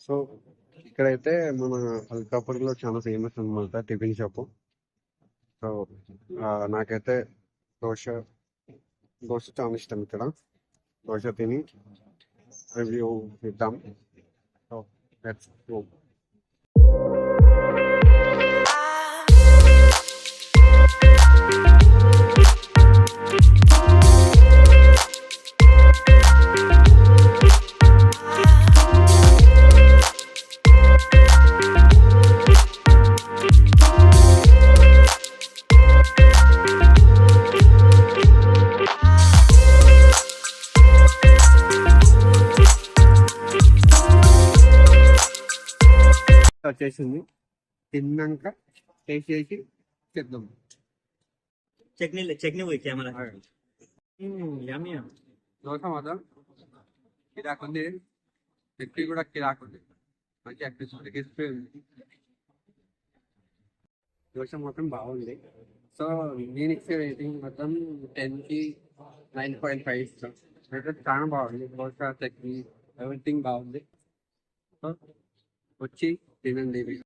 So ఇక్కడైతే మన అల్కాపూర్లో చాలా ఫేమస్ అనమాట టిఫిన్ షాపు. సో నాకైతే దోశ దోశ చాలా ఇష్టం. ఇక్కడ దోశ తిని రివ్యూ ఇద్దాం. So let's go. వచ్చేసింది. తిన్నాక టేస్ట్ చేసి చేద్దాం. చట్నీ పోయి కెమెరా దోశ మాత్రం కిరాకుంది. చట్నీ కూడా కిరాకుంది. మంచిగా క్రిస్పీ ఉంది. దోశ మాత్రం బాగుంది. సో నేను ఇచ్చే రేటింగ్ మొత్తం 10కి 9.5 ఇస్తాం. అయితే చాలా బాగుంది. దోశ చట్నీ ఎవ్రీథింగ్ బాగుంది. సో వచ్చి తినండి.